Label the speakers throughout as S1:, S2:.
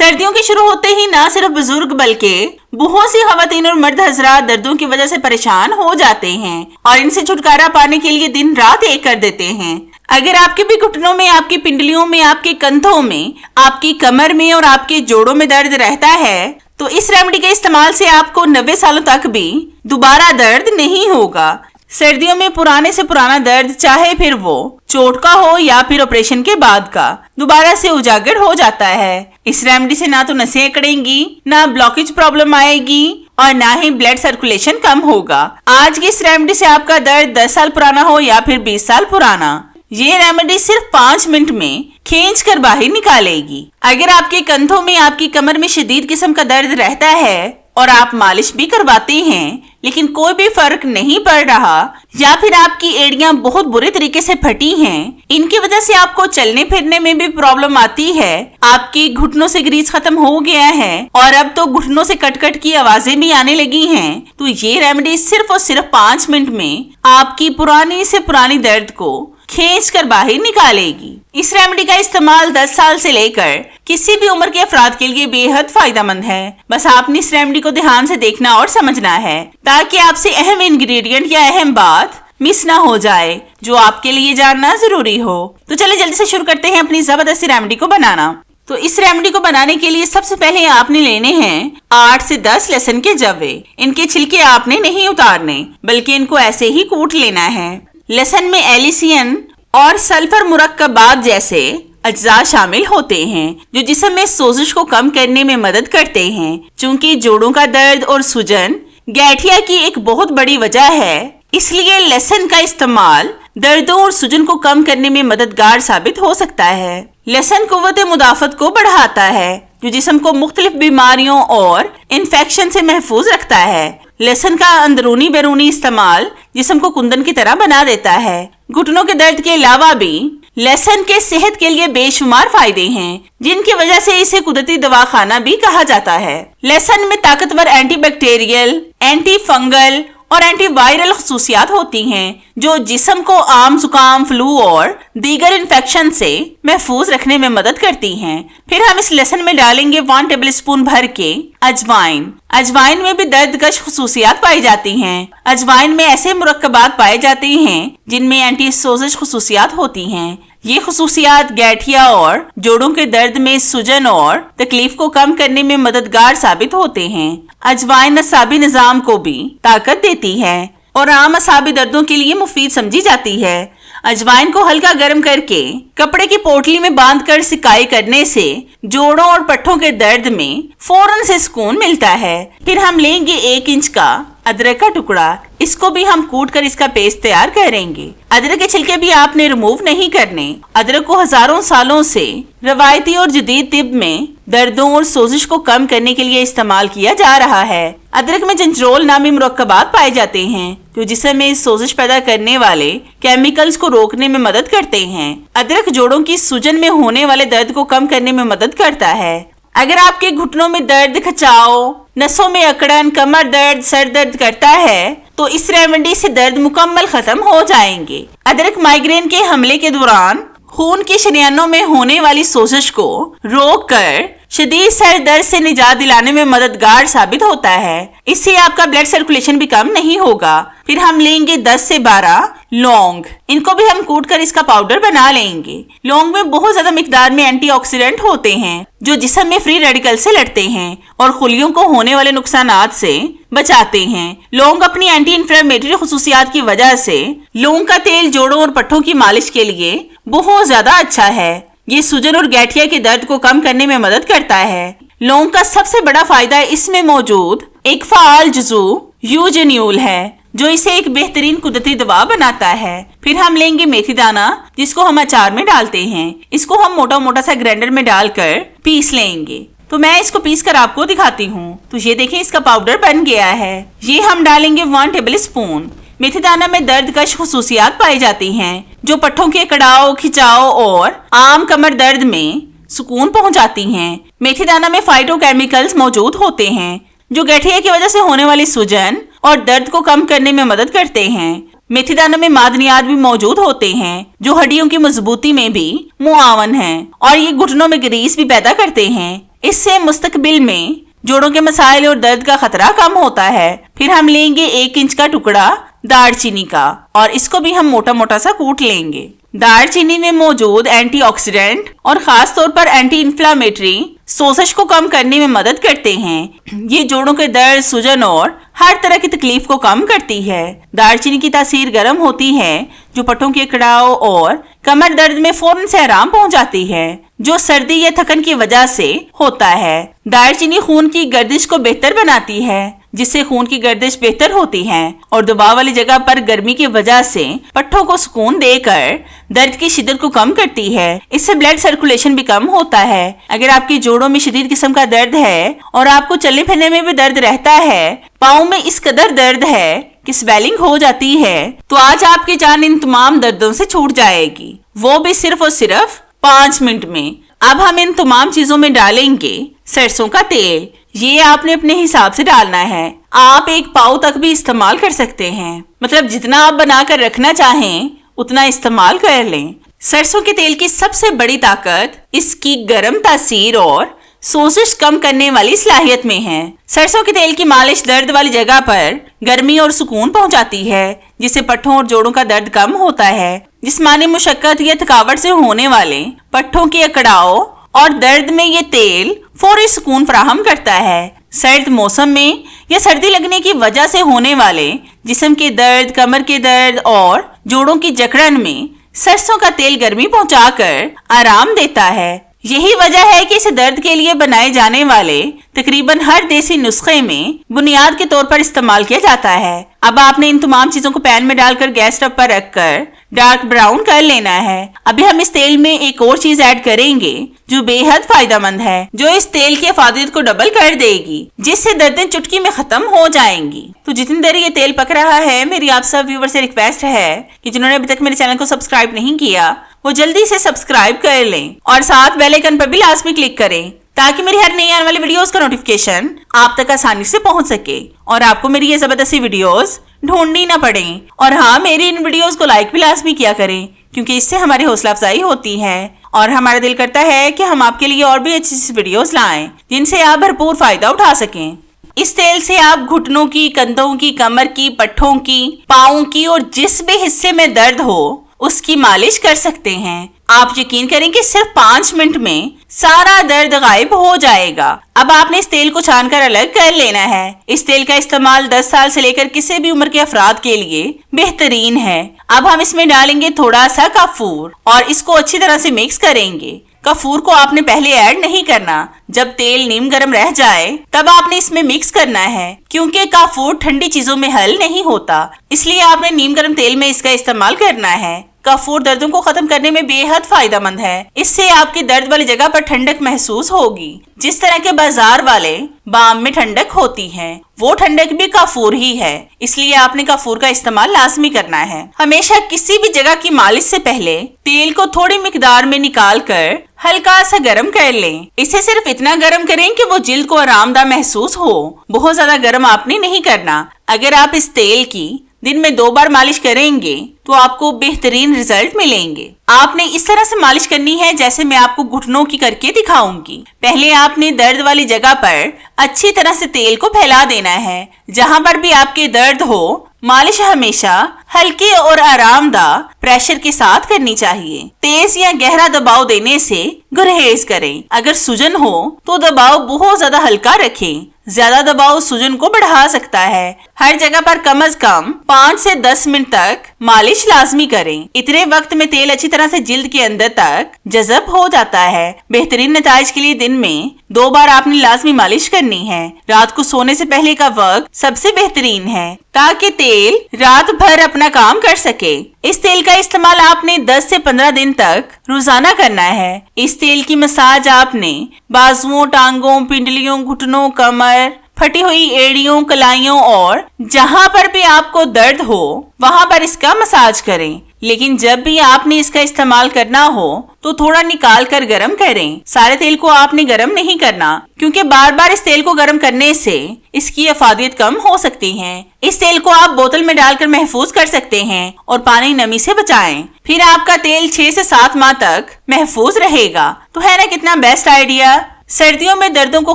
S1: सर्दियों के शुरू होते ही ना सिर्फ बुजुर्ग बल्कि बहुत सी खवातीन और मर्द हजरात दर्दों की वजह से परेशान हो जाते हैं और इनसे छुटकारा पाने के लिए दिन रात एक कर देते हैं। अगर आपके भी घुटनों में, आपकी पिंडलियों में, आपके कंधों में, आपकी कमर में और आपके जोड़ों में दर्द रहता है तो इस रेमेडी के इस्तेमाल से आपको 90 सालों तक भी दोबारा दर्द नहीं होगा। सर्दियों में पुराने से पुराना दर्द, चाहे फिर वो चोट का हो या फिर ऑपरेशन के बाद का, दोबारा से उजागर हो जाता है। इस रेमेडी से ना तो नसें अकड़ेंगी, ना ब्लॉकेज प्रॉब्लम आएगी और ना ही ब्लड सर्कुलेशन कम होगा। आज की इस रेमेडी से आपका दर्द 10 साल पुराना हो या फिर 20 साल पुराना, ये रेमेडी सिर्फ 5 मिनट में खींच कर बाहर निकालेगी। अगर आपके कंधों में, आपकी कमर में शदीद किस्म का दर्द रहता है और आप मालिश भी करवाते हैं लेकिन कोई भी फर्क नहीं पड़ रहा, या फिर आपकी एड़ियां बहुत बुरे तरीके से फटी हैं, इनकी वजह से आपको चलने फिरने में भी प्रॉब्लम आती है, आपकी घुटनों से ग्रीस खत्म हो गया है और अब तो घुटनों से कट कट की आवाजें भी आने लगी हैं, तो ये रेमेडी सिर्फ और सिर्फ 5 मिनट में आपकी पुरानी से पुरानी दर्द को खींच कर बाहर निकालेगी। इस रेमेडी का इस्तेमाल 10 साल से लेकर किसी भी उम्र के अफराद के लिए बेहद फायदेमंद है। बस आपने इस रेमेडी को ध्यान से देखना और समझना है ताकि आपसे अहम इंग्रेडिएंट या अहम बात मिस ना हो जाए जो आपके लिए जानना जरूरी हो। तो चलिए जल्दी से शुरू करते हैं अपनी जबरदस्त रेमेडी को बनाना। तो इस रेमेडी को बनाने के लिए सबसे पहले आपने लेने हैं 8 से 10 लहसुन के जवे। इनके छिलके आपने नहीं उतारने बल्कि इनको ऐसे ही कूट लेना है। लहसुन में एलिसियन और सल्फर मुरक्कबात जैसे अज्जा शामिल होते हैं जो जिस्म में सोजिश को कम करने में मदद करते हैं। चूंकि जोड़ों का दर्द और सूजन गठिया की एक बहुत बड़ी वजह है, इसलिए लहसुन का इस्तेमाल दर्दों और सूजन को कम करने में मददगार साबित हो सकता है। लहसुन कुव्वत मुदाफत को बढ़ाता है जो जिस्म को मुख्तलिफ बीमारियों और इन्फेक्शन से महफूज रखता है। लहसुन का अंदरूनी बैरूनी इस्तेमाल जिस्म को कुंदन की तरह बना देता है। घुटनों के दर्द के अलावा भी लहसुन के सेहत के लिए बेशुमार फायदे हैं जिनकी वजह से इसे कुदरती दवाखाना भी कहा जाता है। लहसुन में ताकतवर एंटीबैक्टीरियल, एंटी फंगल और एंटीवायरल खसूसियात होती हैं जो जिस्म को आम जुकाम, फ्लू और दीगर इन्फेक्शन से महफूज रखने में मदद करती हैं। फिर हम इस लहसुन में डालेंगे 1 टेबल स्पून भर के अजवाइन। अजवाइन में भी दर्दकश खसूसियात पाई जाती हैं। अजवाइन में ऐसे मुरक्कबात पाए जाते हैं जिनमें एंटी सोजिश खसूसियात होती हैं। ये खसूसियात गठिया और जोड़ों के दर्द में सूजन और तकलीफ को कम करने में मददगार साबित होते हैं। अजवाइन असाबी निजाम को भी ताकत देती है और आम असाबी दर्दों के लिए मुफीद समझी जाती है। अजवाइन को हल्का गर्म करके कपड़े की पोटली में बांधकर सिकाई करने से जोड़ों और पट्टों के दर्द में फौरन से सुकून मिलता है। फिर हम लेंगे 1 इंच का अदरक का टुकड़ा। इसको भी हम कूट कर इसका पेस्ट तैयार करेंगे। अदरक के छिलके भी आपने रिमूव नहीं करने। अदरक को हजारों सालों से रवायती और जदीद तिब में दर्दों और सोजिश को कम करने के लिए इस्तेमाल किया जा रहा है। अदरक में जंजरोल नामी मुरक्कबात पाए जाते हैं जो जिस्म में सोजिश पैदा करने वाले केमिकल्स को रोकने में मदद करते हैं। अदरक जोड़ों की सूजन में होने वाले दर्द को कम करने में मदद करता है। अगर आपके घुटनों में दर्द, खचाव, नसों में अकड़न, कमर दर्द, सर दर्द करता है तो इस रेमेडी से दर्द मुकम्मल खत्म हो जाएंगे। अदरक माइग्रेन के हमले के दौरान खून की शरियानों में होने वाली सोजिश को रोककर शदीद सर दर्द से निजात दिलाने में मददगार साबित होता है। इससे आपका ब्लड सर्कुलेशन भी कम नहीं होगा। फिर हम लेंगे 10 से 12 लौंग। इनको भी हम कूट कर इसका पाउडर बना लेंगे। लौंग में बहुत ज्यादा मिकदार में एंटीऑक्सीडेंट होते हैं जो जिस्म में फ्री रेडिकल से लड़ते हैं और खुलियों को होने वाले नुकसानात से बचाते हैं। लौंग अपनी एंटी इंफ्लेमेटरी खसूसियात की वजह से लौंग का तेल जोड़ों और पट्टों की मालिश के लिए बहुत ज्यादा अच्छा है। ये सूजन और गठिया के दर्द को कम करने में मदद करता है। लौंग का सबसे बड़ा फायदा इसमें मौजूद एक फाल जुजू यूजेन्यूल है जो इसे एक बेहतरीन कुदरती दवा बनाता है। फिर हम लेंगे मेथी दाना जिसको हम अचार में डालते हैं। इसको हम मोटा मोटा सा ग्राइंडर में डालकर पीस लेंगे। तो मैं इसको पीस कर आपको दिखाती हूँ। तो ये देखें इसका पाउडर बन गया है। ये हम डालेंगे 1 टेबल स्पून। मेथी दाना में दर्दकश खसूसियात पाई जाती हैं जो पट्टों के कड़ाव, खिंचाव और आम कमर दर्द में सुकून पहुंचाती हैं। मेथी दाना में फाइटोकेमिकल्स मौजूद होते हैं जो गठिया की वजह से होने वाली सूजन और दर्द को कम करने में मदद करते हैं। मेथी दाना में मादनियात भी मौजूद होते हैं जो हड्डियों की मजबूती में भी मुआवन हैं और ये घुटनों में ग्रीस भी पैदा करते हैं। इससे मुस्तकबिल में जोड़ों के मसाइल और दर्द का खतरा कम होता है। फिर हम लेंगे 1 इंच का टुकड़ा दालचीनी का और इसको भी हम मोटा मोटा सा कूट लेंगे। दालचीनी में मौजूद एंटीऑक्सीडेंट और खास तौर पर एंटी इंफ्लेमेटरी सोजिश को कम करने में मदद करते हैं। ये जोड़ों के दर्द, सूजन और हर तरह की तकलीफ को कम करती है। दालचीनी की तासीर गर्म होती है जो पट्टों के कड़ाव और कमर दर्द में फौरन से आराम पहुंचाती है जो सर्दी या थकन की वजह से होता है। दालचीनी खून की गर्दिश को बेहतर बनाती है जिससे खून की गर्दिश बेहतर होती है और दबाव वाली जगह पर गर्मी की वजह से पट्टों को सुकून देकर दर्द की शिद्दत को कम करती है। इससे ब्लड सर्कुलेशन भी कम होता है। अगर आपके जोड़ों में शदीद किस्म का दर्द है और आपको चलने फिरने में भी दर्द रहता है, पाँव में इस कदर दर्द है कि स्वेलिंग हो जाती है, तो आज आपकी जान इन तमाम दर्दों से छूट जाएगी, वो भी सिर्फ और सिर्फ 5 मिनट में। अब हम इन तमाम चीजों में डालेंगे सरसों का तेल। ये आपने अपने हिसाब से डालना है। आप 1 पाव तक भी इस्तेमाल कर सकते हैं, मतलब जितना आप बनाकर रखना चाहें उतना इस्तेमाल कर लें। सरसों के तेल की सबसे बड़ी ताकत इसकी गर्म तासीर और सोजिश कम करने वाली सलाहियत में है। सरसों के तेल की मालिश दर्द वाली जगह पर गर्मी और सुकून पहुंचाती है जिससे पट्टों और जोड़ों का दर्द कम होता है। जिस्मानी मुशक्कत या थकावट से होने वाले पट्टों के अकड़ाव और दर्द में ये तेल फौरी सुकून फराहम करता है। सर्द मौसम में या सर्दी लगने की वजह से होने वाले जिस्म के दर्द, कमर के दर्द और जोड़ों की जकड़न में सरसों का तेल गर्मी पहुंचाकर आराम देता है। यही वजह है कि इसे दर्द के लिए बनाए जाने वाले तकरीबन हर देसी नुस्खे में बुनियाद के तौर पर इस्तेमाल किया जाता है। अब आपने इन तमाम चीजों को पैन में डालकर गैस स्टव पर रखकर डार्क ब्राउन कर लेना है। अभी हम इस तेल में एक और चीज ऐड करेंगे जो बेहद फायदेमंद है, जो इस तेल की अफादियत को डबल कर देगी, जिससे दर्दें चुटकी में खत्म हो जाएंगी। तो जितनी देर ये तेल पक रहा है, मेरी आप सब व्यूवर से रिक्वेस्ट है कि जिन्होंने अभी तक मेरे चैनल को सब्सक्राइब नहीं किया वो जल्दी से सब्सक्राइब कर लें और साथ बेल आइकन पर भी लाजमी क्लिक करें ताकि मेरी हर नई आने वाली वीडियोस का नोटिफिकेशन आप तक आसानी से पहुंच सके और आपको मेरी ये जबरदस्ती वीडियोस ढूंढनी ना पड़े। और हाँ, मेरी इन वीडियोस को लाइक भी लाजमी किया करें क्योंकि इससे हमारी हौसला अफजाई होती है और हमारा दिल करता है कि हम आपके लिए और भी अच्छी वीडियोस लाएं जिनसे आप भरपूर फायदा उठा सकें। इस तेल से आप घुटनों की, कंधों की, कमर की, पट्ठों की, पाँव की और जिस भी हिस्से में दर्द हो उसकी मालिश कर सकते हैं। आप यकीन करें कि सिर्फ 5 मिनट में सारा दर्द गायब हो जाएगा। अब आपने इस तेल को छानकर अलग कर लेना है। इस तेल का इस्तेमाल 10 साल से लेकर किसी भी उम्र के अफराद के लिए बेहतरीन है। अब हम इसमें डालेंगे थोड़ा सा काफूर और इसको अच्छी तरह से मिक्स करेंगे। कफूर को आपने पहले ऐड नहीं करना, जब तेल नीम गर्म रह जाए तब आपने इसमें मिक्स करना है क्योंकि काफूर ठंडी चीजों में हल नहीं होता, इसलिए आपने नीम गर्म तेल में इसका इस्तेमाल करना है। काफूर दर्दों को खत्म करने में बेहद फायदेमंद है। इससे आपकी दर्द वाली जगह पर ठंडक महसूस होगी। जिस तरह के बाजार वाले बाम में ठंडक होती है वो ठंडक भी काफूर ही है, इसलिए आपने काफूर का इस्तेमाल लाजमी करना है। हमेशा किसी भी जगह की मालिश से पहले तेल को थोड़ी मिकदार में निकाल कर हल्का सा गर्म कर लें। इसे सिर्फ इतना गर्म करें कि वो जिल्द को आरामदायक महसूस हो, बहुत ज्यादा गर्म आपने नहीं करना। अगर आप इस तेल की दिन में 2 बार मालिश करेंगे तो आपको बेहतरीन रिजल्ट मिलेंगे। आपने इस तरह से मालिश करनी है जैसे मैं आपको घुटनों की करके दिखाऊंगी। पहले आपने दर्द वाली जगह पर अच्छी तरह से तेल को फैला देना है। जहां पर भी आपके दर्द हो मालिश हमेशा हल्के और आरामदाह प्रेशर के साथ करनी चाहिए। तेज या गहरा दबाव देने से गुरहेज करें। अगर सूजन हो तो दबाव बहुत ज्यादा हल्का रखें। ज्यादा दबाव सूजन को बढ़ा सकता है। हर जगह पर कम से कम 5 से 10 मिनट तक मालिश लाजमी करें। इतने वक्त में तेल अच्छी तरह से जिल्द के अंदर तक जज़ब हो जाता है। बेहतरीन नताइज के लिए दिन में 2 बार आपने लाजमी मालिश करनी है। रात को सोने से पहले का वक्त सबसे बेहतरीन है ताकि तेल रात भर अपना काम कर सके। इस तेल का इस्तेमाल आपने 10 से 15 दिन तक रोजाना करना है। इस तेल की मसाज आपने बाजुओं, टांगों, पिंडलियों, घुटनों, कमर, फटी हुई एड़ियों, कलाइयों और जहां पर भी आपको दर्द हो वहां पर इसका मसाज करें। लेकिन जब भी आपने इसका इस्तेमाल करना हो तो थोड़ा निकाल कर गर्म करें। सारे तेल को आपने गर्म नहीं करना क्योंकि बार बार इस तेल को गर्म करने से इसकी अफादियत कम हो सकती है। इस तेल को आप बोतल में डालकर महफूज कर सकते हैं और पानी नमी से बचाएं। फिर आपका तेल 6 से 7 माह तक महफूज रहेगा। तो है ना कितना बेस्ट आइडिया। सर्दियों में दर्दों को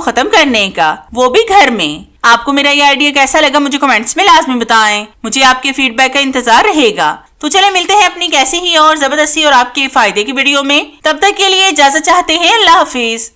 S1: खत्म करने का, वो भी घर में। आपको मेरा ये आइडिया कैसा लगा मुझे कमेंट्स में लाजमी बताएं। मुझे आपके फीडबैक का इंतजार रहेगा। तो चले मिलते हैं अपनी कैसी ही और जबरदस्ती और आपके फायदे की वीडियो में। तब तक के लिए इजाजत चाहते हैं। अल्लाह हाफिज।